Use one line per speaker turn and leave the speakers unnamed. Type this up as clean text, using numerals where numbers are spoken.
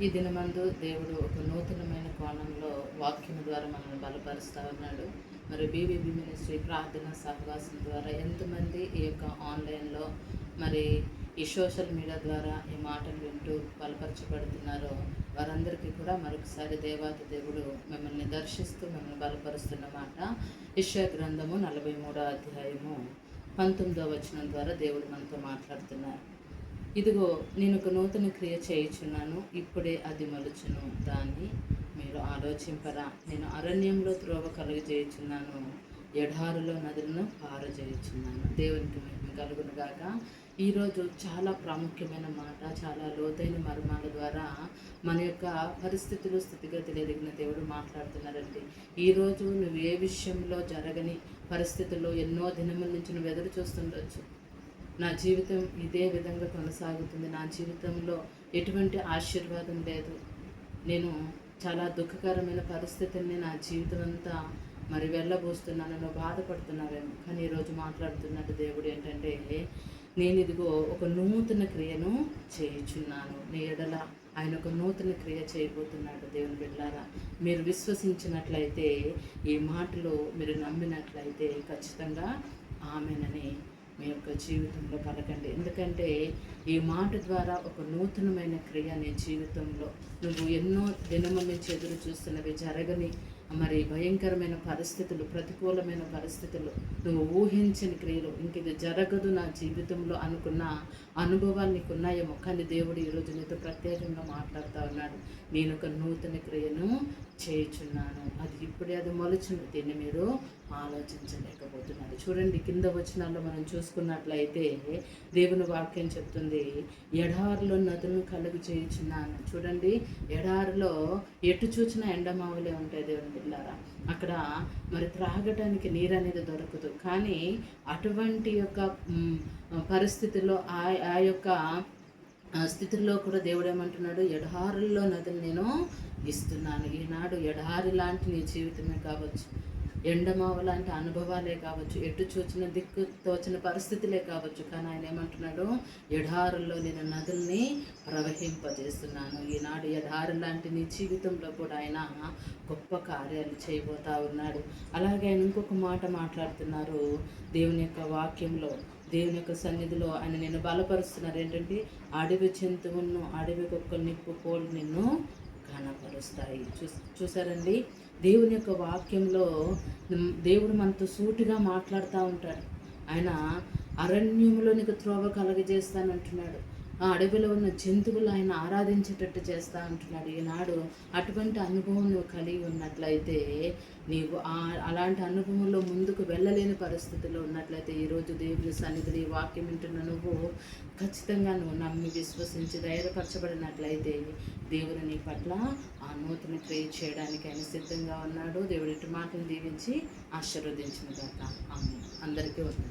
ఈ దినమందు దేవుడు ఒక నూతనమైన కోణంలో వాక్యం ద్వారా మనల్ని బలపరుస్తూ ఉన్నాడు. మరి బీబీబీ మినిస్ట్రీ ప్రార్థన సహవాసం ద్వారా ఎంతమంది ఈ యొక్క ఆన్లైన్లో మరి ఈ సోషల్ మీడియా ద్వారా ఈ మాటలు వింటూ బలపరచబడుతున్నారో వారందరికీ కూడా మరొకసారి దేవాతి దేవుడు మిమ్మల్ని దర్శిస్తూ మిమ్మల్ని బలపరుస్తున్న మాట యెషయా గ్రంథము 43వ అధ్యాయము 19వ వచనం ద్వారా దేవుడు మనతో మాట్లాడుతున్నారు. ఇదిగో నేను ఒక నూతన క్రియ చేయుచున్నాను, ఇప్పుడే అది మలుచును, దాన్ని మీరు ఆలోచింపరా. నేను అరణ్యంలో త్రోవ కలుగజేయుచున్నాను, ఎడారులో నదులను పారజేయుచున్నాను. దేవునికి మహిమ కలుగును గాక. ఈరోజు చాలా ప్రాముఖ్యమైన మాట, చాలా లోతైన మర్మాల ద్వారా మన యొక్క పరిస్థితులు స్థితిగతులు ఎదిగిన దేవుడు మాట్లాడుతున్నారండి. ఈరోజు నువ్వు ఏ విషయంలో జరగని పరిస్థితుల్లో ఎన్నో దినముల నుంచి నువ్వు ఎదురు చూస్తుండొచ్చు. నా జీవితం ఇదే విధంగా కొనసాగుతుంది, నా జీవితంలో ఎటువంటి ఆశీర్వాదం లేదు, నేను చాలా దుఃఖకరమైన పరిస్థితుల్ని నా జీవితం అంతా మరి వెళ్ళబోస్తున్నాను, నువ్వు బాధపడుతున్నావేమో. కానీ ఈరోజు మాట్లాడుతున్నట్టు దేవుడు ఏంటంటే, నేను ఇదిగో ఒక నూతన క్రియను చేయుచున్నాను, నీ ఎడల ఆయన ఒక నూతన క్రియ చేయబోతున్నాడు. దేవుని బిడ్డలారా, మీరు విశ్వసించినట్లయితే, ఈ మాటలు మీరు నమ్మినట్లయితే ఖచ్చితంగా ఆమెనని మీ యొక్క జీవితంలో పలకండి. ఎందుకంటే ఈ మాట ద్వారా ఒక నూతనమైన క్రియ నీ జీవితంలో నువ్వు ఎన్నో దినముల నుంచి ఎదురు చూస్తున్నవి జరగని మరి భయంకరమైన పరిస్థితులు, ప్రతికూలమైన పరిస్థితులు, నువ్వు ఊహించని క్రియలు, ఇంక ఇది జరగదు నా జీవితంలో అనుకున్న అనుభవాలు నీకు ఉన్నాయేమో. కానీ దేవుడు ఈరోజు నీతో ప్రత్యేకంగా మాట్లాడుతూ ఉన్నాడు. నేను ఒక నూతన క్రియను చేయుచున్నాను, అది ఇప్పుడే అది మొలుచును, దీన్ని మీరు ఆలోచించలేకపోతున్నారు. చూడండి, కింద వచనాల్లో మనం చూసుకున్నట్లయితే దేవుని వాక్యం చెప్తుంది, ఎడారిలో నదులను కలుగు చేయుచున్నాను. చూడండి, ఎడారిలో ఎటు చూచిన ఎండమావులే ఉంటాయి దేవుని బిడ్డలారా. అక్కడ మరి త్రాగటానికి నీరు అనేది దొరకదు. కానీ అటువంటి యొక్క పరిస్థితుల్లో ఆ యొక్క స్థితిలో కూడా దేవుడు ఏమంటున్నాడు, ఎడారుల్లో నదులు నేను ఇస్తున్నాను. ఈనాడు ఎడారి లాంటి నీ జీవితమే కావచ్చు, ఎండమావ లాంటి అనుభవాలే కావచ్చు, ఎటు చూచిన దిక్కు తోచిన పరిస్థితులే కావచ్చు, కానీ ఆయన ఏమంటున్నాడు, ఎడారుల్లో నేను నదుల్ని ప్రవహింపజేస్తున్నాను. ఈనాడు ఎడారి లాంటి నీ జీవితంలో కూడా ఆయన గొప్ప కార్యాలు చేయబోతా ఉన్నాడు. అలాగే ఆయన ఇంకొక మాట మాట్లాడుతున్నారు దేవుని యొక్క వాక్యంలో, దేవుని యొక్క సన్నిధిలో ఆయన నిన్ను బలపరుస్తున్నారు. ఏంటంటే, అడవి జంతువులను, అడవి కుక్క నిప్పు పోలు నిన్ను కనపరుస్తాయి. చూసారండి, దేవుని యొక్క వాక్యంలో దేవుడు మనతో సూటిగా మాట్లాడుతూ ఉంటాడు. ఆయన అరణ్యంలో నీకు త్రోవ కలగజేస్తానంటున్నాడు, ఆ అడవిలో ఉన్న జంతువులు ఆయన ఆరాధించేటట్టు చేస్తూ ఉంటున్నాడు. ఈనాడు అటువంటి అనుభవం నువ్వు కలిగి ఉన్నట్లయితే, నీవు అలాంటి అనుభవంలో ముందుకు వెళ్ళలేని పరిస్థితుల్లో ఉన్నట్లయితే, ఈరోజు దేవుని సన్నిధిలో ఈ వాక్యం వింటున్న నువ్వు ఖచ్చితంగా నువ్వు నమ్మి విశ్వసించి ధైర్యపరచబడినట్లయితే, దేవుడు నీ పట్ల ఆ నూతన క్రియ చేయడానికి ఆయన సిద్ధంగా ఉన్నాడు. దేవుడి మాటను దీవించి ఆశీర్వదించిన గాక. ఆమేన్. అందరికీ వందనాలు.